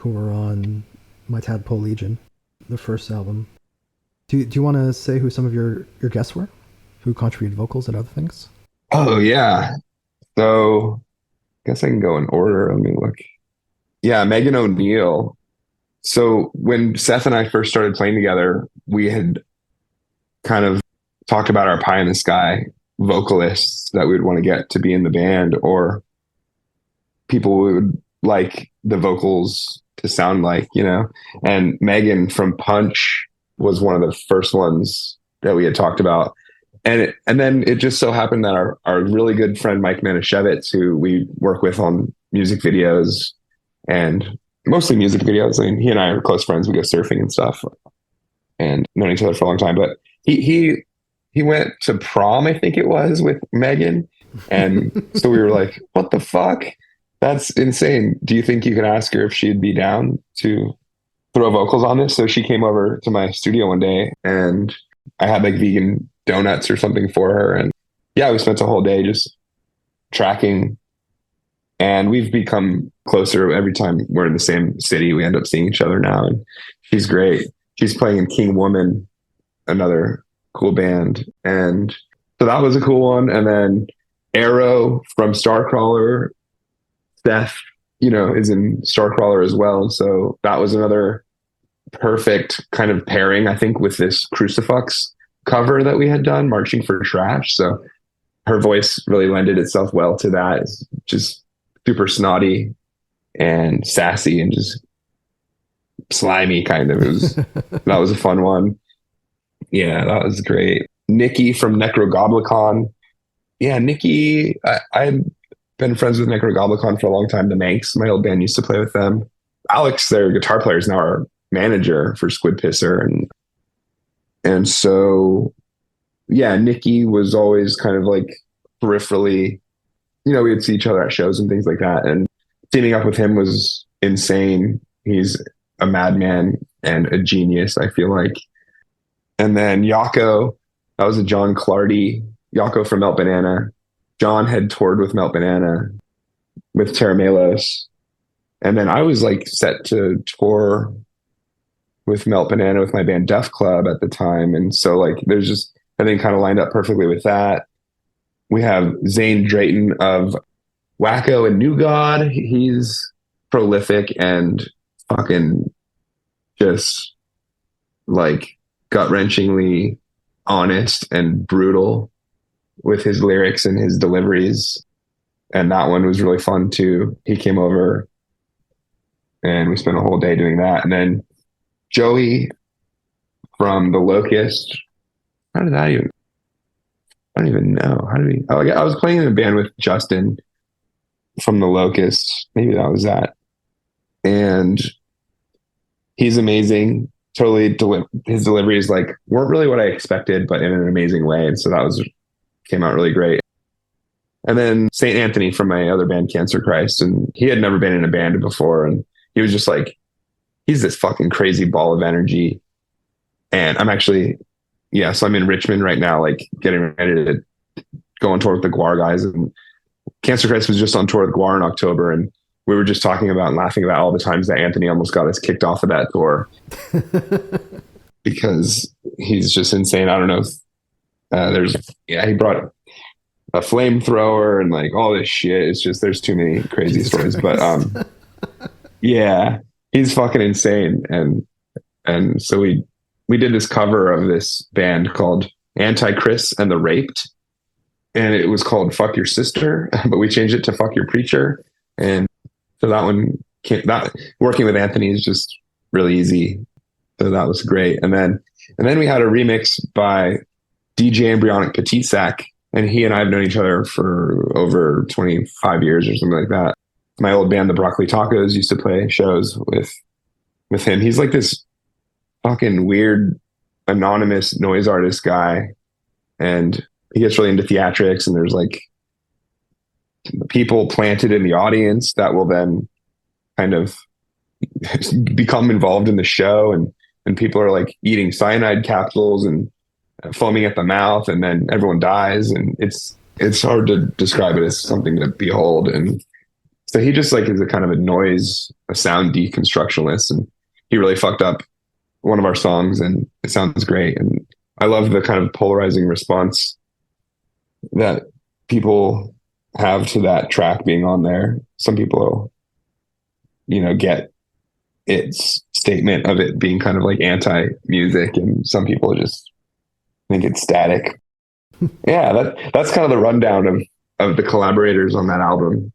[SPEAKER 2] were on My Tadpole Legion, the first album. Do you want to say who some of your guests were, who contributed vocals and other things?
[SPEAKER 1] Oh yeah. So I guess I can go in order. Let me look. Yeah, Megan O'Neill. So when Seth and I first started playing together, we had kind of talked about our pie in the sky vocalists that we would want to get to be in the band, or people we would like the vocals to sound like, and Megan from Punch was one of the first ones that we had talked about. And then it just so happened that our really good friend Mike Manischewitz, who we work with on music videos and mostly music videos, I mean, he and I are close friends, we go surfing and stuff, and known each other for a long time. But he went to prom, I think it was, with Megan. And so we were like, what the fuck? That's insane. Do you think you could ask her if she'd be down to throw vocals on this? So she came over to my studio one day and I had like vegan donuts or something for her. And yeah, we spent a whole day just tracking. And we've become closer every time we're in the same city. We end up seeing each other now. And she's great. She's playing in King Woman, another cool band. And so that was a cool one. And then Arrow from Starcrawler, Seth, is in Starcrawler as well. So that was another perfect kind of pairing, I think, with this Crucifix cover that we had done, Marching for Trash. So her voice really lended itself well to that. It's just super snotty and sassy and just slimy kind of. That was a fun one. Yeah, that was great. Nikki from Necrogoblicon. Yeah, Nikki, I've been friends with Necrogoblicon for a long time. The Manx, my old band, used to play with them. Alex, their guitar player, is now our manager for Squid Pisser. And so, yeah, Nikki was always kind of like peripherally, we would see each other at shows and things like that. And teaming up with him was insane. He's a madman and a genius, I feel like. And then Yako, that was a John Clardy, Yako from Melt Banana. John had toured with Melt Banana with Terramelos. And then I was like set to tour with Melt Banana with my band Def Club at the time. And so like there's just, I think, kind of lined up perfectly with that. We have Zane Drayton of Wacko and New God. He's prolific and fucking just like gut-wrenchingly honest and brutal with his lyrics and his deliveries. And that one was really fun too. He came over and we spent a whole day doing that. And then Joey from The Locust. How did that even? I don't even know. How did we? Oh, I was playing in a band with Justin from The Locust. Maybe that was that. And he's amazing. Totally, his deliveries weren't really what I expected, but in an amazing way. And so came out really great. And then St. Anthony from my other band, Cancer Christ, and he had never been in a band before, and he was just like, he's this fucking crazy ball of energy. And I'm actually, so I'm in Richmond right now, like getting ready to go on tour with the Guar guys. And Cancer Christ was just on tour with Guar in October, and we were just talking about and laughing about all the times that Anthony almost got us kicked off of that tour because he's just insane. I don't know if he brought a flamethrower and like all this shit. It's just, there's too many crazy Jesus stories, Christ. But yeah, he's fucking insane. And so we did this cover of this band called Anti-Chris and the Raped, and it was called Fuck Your Sister, but we changed it to Fuck Your Preacher. And so that one working with Anthony is just really easy. So that was great. And then we had a remix by DJ Embryonic Petite Sac, and he and I have known each other for over 25 years or something like that. My old band, the Broccoli Tacos, used to play shows with him. He's like this fucking weird anonymous noise artist guy, and he gets really into theatrics, and there's like people planted in the audience that will then kind of become involved in the show, and people are like eating cyanide capsules and foaming at the mouth, and then everyone dies, and it's hard to describe it as something to behold. And so he just like is a kind of a sound deconstructionist, and he really fucked up one of our songs, and it sounds great. And I love the kind of polarizing response that people have to that track being on there. Some people, get its statement of it being kind of like anti-music, and some people just think it's static. Yeah, that's kind of the rundown of the collaborators on that album.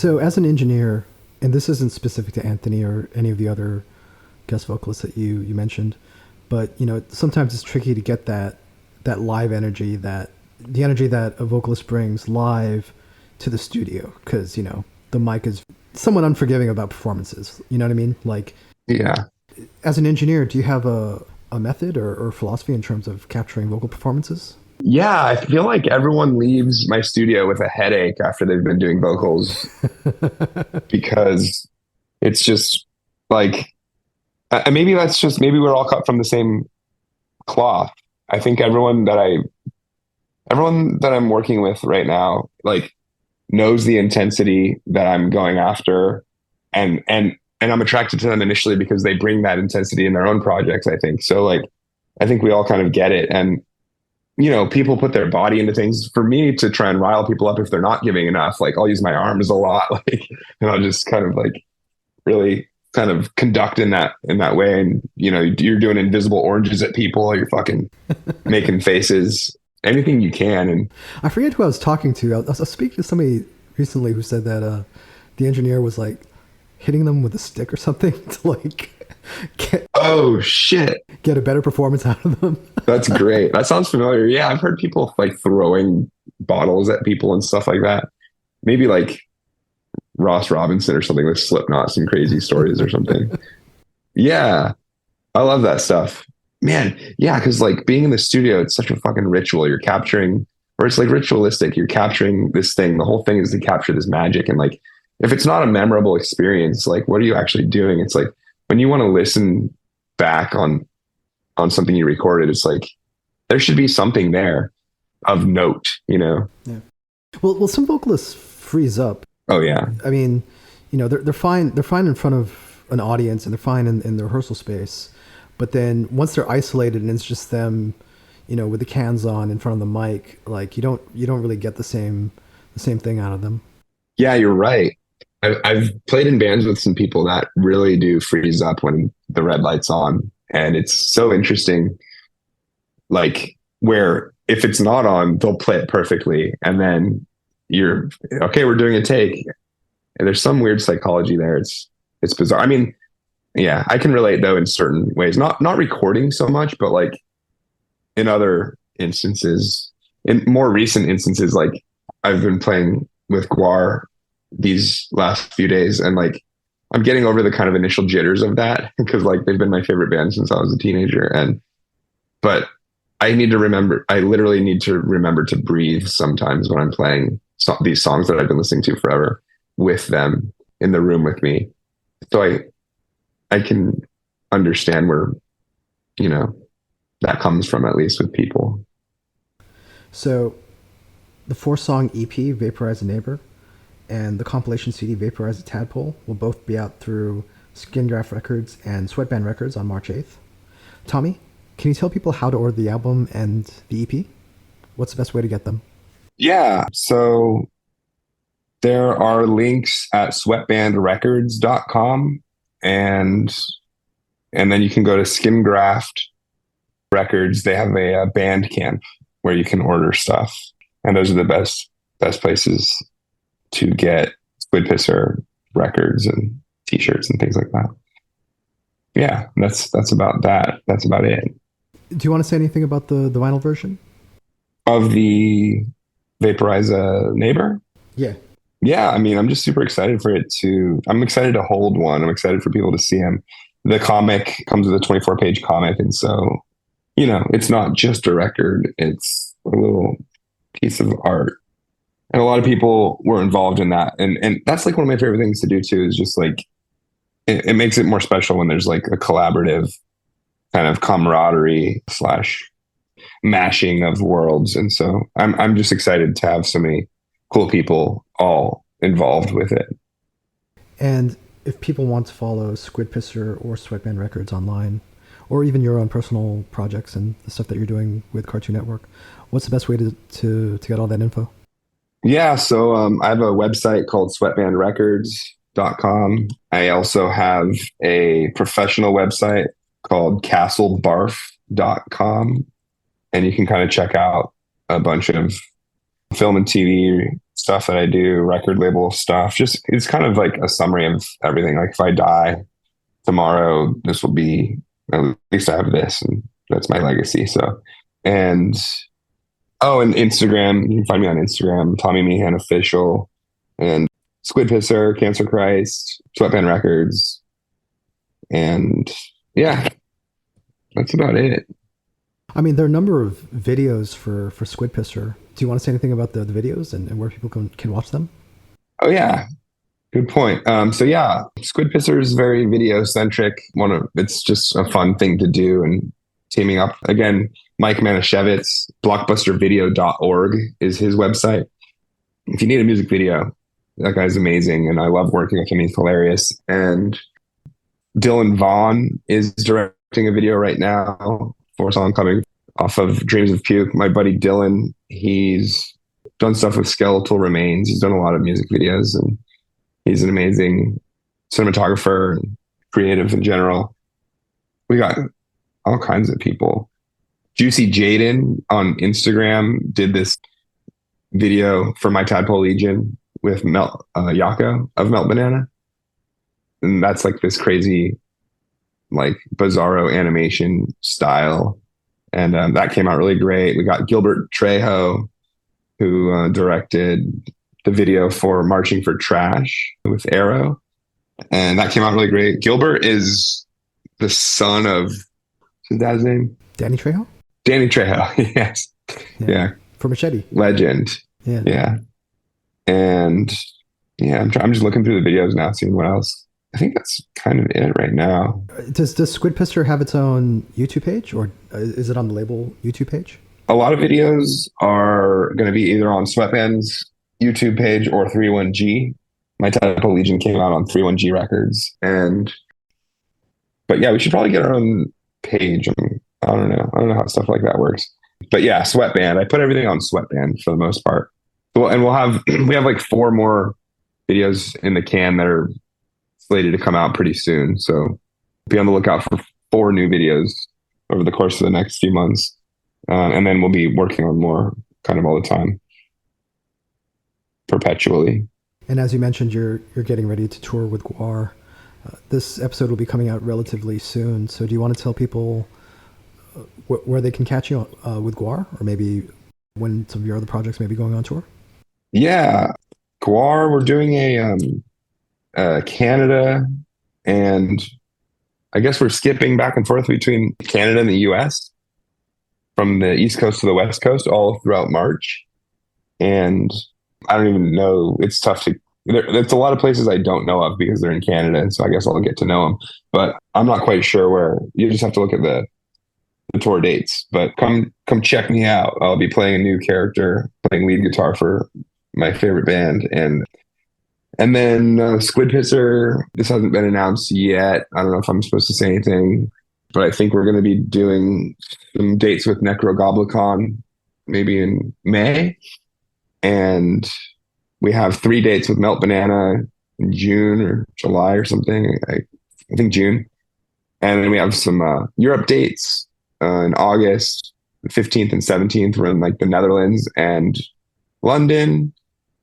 [SPEAKER 2] So as an engineer, and this isn't specific to Anthony or any of the other guest vocalists that you mentioned, but sometimes it's tricky to get that live energy, that the energy that a vocalist brings live to the studio, because the mic is somewhat unforgiving about performances. You know what I mean? Like,
[SPEAKER 1] Yeah.
[SPEAKER 2] as an engineer, do you have a method or philosophy in terms of capturing vocal performances?
[SPEAKER 1] Yeah, I feel like everyone leaves my studio with a headache after they've been doing vocals because it's just like, maybe maybe we're all cut from the same cloth. I think everyone that I'm working with right now, like, knows the intensity that I'm going after, and I'm attracted to them initially because they bring that intensity in their own projects, I think. So like, I think we all kind of get it. And, people put their body into things. For me to try and rile people up if they're not giving enough, like, I'll use my arms a lot, like, and I'll just kind of like really kind of conduct in that way. And, you're doing invisible oranges at people, you're fucking making faces, anything you can. And
[SPEAKER 2] I forget who I was talking to. I was speaking to somebody recently who said that the engineer was like hitting them with a stick or something to like
[SPEAKER 1] oh shit,
[SPEAKER 2] get a better performance out of them.
[SPEAKER 1] That's great. That sounds familiar. Yeah, I've heard people like throwing bottles at people and stuff like that. Maybe like Ross Robinson or something with Slipknot, some crazy stories or something. Yeah, I love that stuff. Man, yeah, because like being in the studio, it's such a fucking ritual. You're capturing, or it's like ritualistic. You're capturing this thing. The whole thing is to capture this magic. And like, if it's not a memorable experience, like, what are you actually doing? It's like when you want to listen back on something you recorded, it's like there should be something there of note, Yeah.
[SPEAKER 2] Well, some vocalists freeze up.
[SPEAKER 1] Oh yeah.
[SPEAKER 2] I mean, they're fine. They're fine in front of an audience and they're fine in the rehearsal space. But then once they're isolated and it's just them, with the cans on in front of the mic, like you don't really get the same thing out of them.
[SPEAKER 1] Yeah, you're right. I've played in bands with some people that really do freeze up when the red light's on. And it's so interesting, like, where if it's not on, they'll play it perfectly. And then you're, okay, we're doing a take. And there's some weird psychology there. It's bizarre. I mean, yeah, I can relate though in certain ways, not recording so much, but like in other instances, in more recent instances, like I've been playing with Guar these last few days, and like I'm getting over the kind of initial jitters of that because like they've been my favorite band since I was a teenager. But I literally need to remember to breathe sometimes when I'm playing these songs that I've been listening to forever with them in the room with me. So I can understand where, that comes from, at least with people.
[SPEAKER 2] So the 4-song EP, Vaporize a Neighbor, and the compilation CD, Vaporize A Tadpole, will both be out through Skin Draft Records and Sweatband Records on March 8th. Tommy, can you tell people how to order the album and the EP? What's the best way to get them? Yeah,
[SPEAKER 1] so there are links at sweatbandrecords.com, and then you can go to Skimgraft Records. They have a Bandcamp where you can order stuff, and those are the best places to get Squid Pisser records and t-shirts and things like that. Yeah, that's about that. That's about it.
[SPEAKER 2] Do you want to say anything about the vinyl version
[SPEAKER 1] of the Vaporize a Neighbor? Yeah, I mean, I'm just super excited I'm excited to hold one. I'm excited for people to see him. The comic comes with a 24-page comic, and so, it's not just a record, it's a little piece of art. And a lot of people were involved in that. And that's like one of my favorite things to do too, is just like, it makes it more special when there's like a collaborative kind of camaraderie / mashing of worlds. And so I'm just excited to have so many cool people all involved with it.
[SPEAKER 2] And if people want to follow Squid Pisser or Sweatband Records online, or even your own personal projects and the stuff that you're doing with Cartoon Network, what's the best way to get all that info?
[SPEAKER 1] Yeah, so I have a website called sweatbandrecords.com. I also have a professional website called castlebarf.com, and you can kind of check out a bunch of film and TV stuff that I do, record label stuff. Just it's kind of like a summary of everything. Like if I die tomorrow, this will be, at least I have this, and that's my legacy. So, and oh, and Instagram, you can find me on Instagram, Tommy Meehan Official, and Squid Pisser, Cancer Christ, Sweatband Records, and yeah, that's about it.
[SPEAKER 2] I mean, there are a number of videos for Squid Pisser. Do you want to say anything about the videos and where people can watch them?
[SPEAKER 1] Oh yeah, good point. So yeah, Squid Pisser is very video centric. It's just a fun thing to do, and teaming up again. Mike Manischewitz, blockbustervideo.org is his website. If you need a music video, that guy's amazing, and I love working with him. He's hilarious. And Dylan Vaughn is directing a video right now for a song coming off of Dreams of Puke. My buddy Dylan, he's done stuff with Skeletal Remains. He's done a lot of music videos, and he's an amazing cinematographer and creative in general. We got all kinds of people. Juicy Jaden on Instagram did this video for My Tadpole Legion with Yako of Melt Banana. And that's like this crazy, like bizarro animation style. And that came out really great. We got Gilbert Trejo, who directed the video for Marching for Trash with Arrow. And that came out really great. Gilbert is the son of, what's his dad's name?
[SPEAKER 2] Danny Trejo?
[SPEAKER 1] Danny Trejo, yes. Yeah.
[SPEAKER 2] For Machete.
[SPEAKER 1] Legend.
[SPEAKER 2] Yeah.
[SPEAKER 1] Yeah. And yeah, I'm just looking through the videos now, seeing what else. I think that's kind of it right now.
[SPEAKER 2] Does Squid Pisser have its own YouTube page, or is it on the label YouTube page?
[SPEAKER 1] A lot of videos are going to be either on Sweatband's YouTube page or 31G. My Tadpole Legion came out on 31G Records. But yeah, we should probably get our own page. I don't know. I don't know how stuff like that works. But yeah, Sweatband. I put everything on Sweatband for the most part. Well, and we have like 4 more videos in the can that are slated to come out pretty soon. So be on the lookout for 4 new videos over the course of the next few months. And then we'll be working on more kind of all the time, perpetually.
[SPEAKER 2] And as you mentioned, you're getting ready to tour with Guar. This episode will be coming out relatively soon. So do you want to tell people where they can catch you with Guar, or maybe when some of your other projects may be going on tour?
[SPEAKER 1] Yeah, Guar, we're doing a Canada, and I guess we're skipping back and forth between Canada and the US from the East Coast to the West Coast all throughout March. And I don't even know, it's tough to, there's a lot of places I don't know of because they're in Canada. So I guess I'll get to know them, but I'm not quite sure where. You just have to look at the tour dates, but come check me out. I'll be playing a new character, playing lead guitar for my favorite band. And then Squid Pisser, this hasn't been announced yet. I don't know if I'm supposed to say anything, but I think we're going to be doing some dates with Necrogoblicon maybe in May. And we have 3 dates with Melt Banana in June or July or something. I think June. And then we have some Europe dates in August, the 15th and 17th. We're in like the Netherlands and London,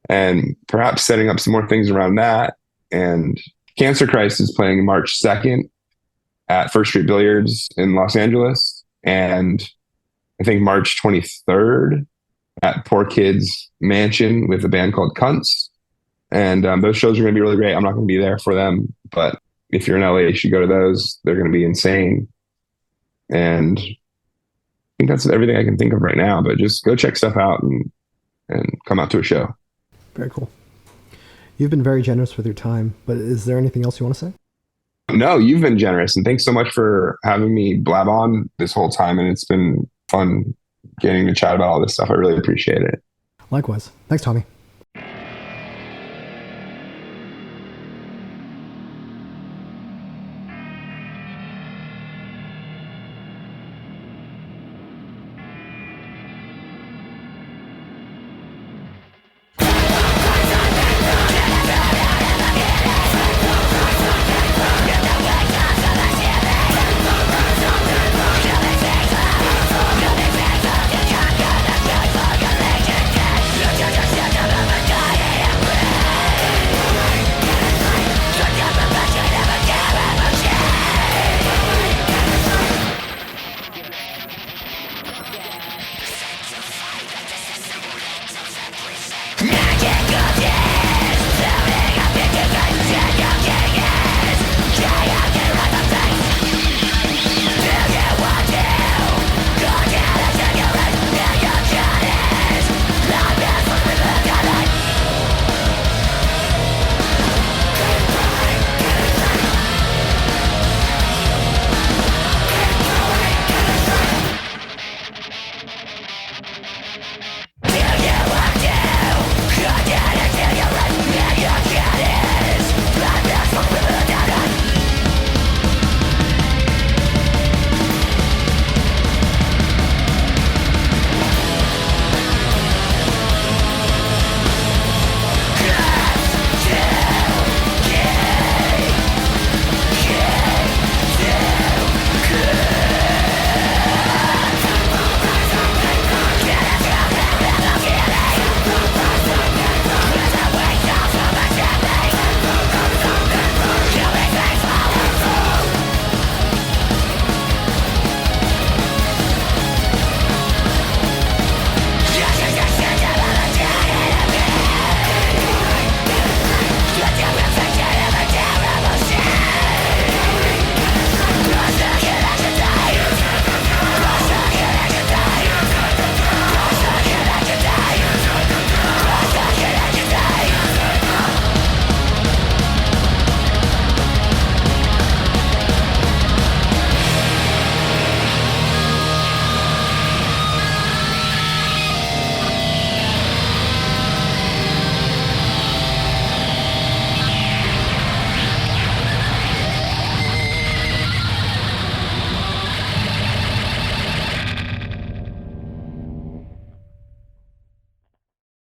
[SPEAKER 1] and perhaps setting up some more things around that. And Cancer Christ is playing March 2nd at First Street Billiards in Los Angeles. And I think March 23rd at Poor Kids Mansion with a band called Cunts. And those shows are going to be really great. I'm not going to be there for them, but if you're in LA, you should go to those. They're going to be insane. And I think that's everything I can think of right now, but just go check stuff out and come out to a show.
[SPEAKER 2] Very cool. You've been very generous with your time, but is there anything else you want to say?
[SPEAKER 1] No, you've been generous, and thanks so much for having me blab on this whole time. And it's been fun getting to chat about all this stuff. I really appreciate it.
[SPEAKER 2] Likewise. Thanks, Tommy.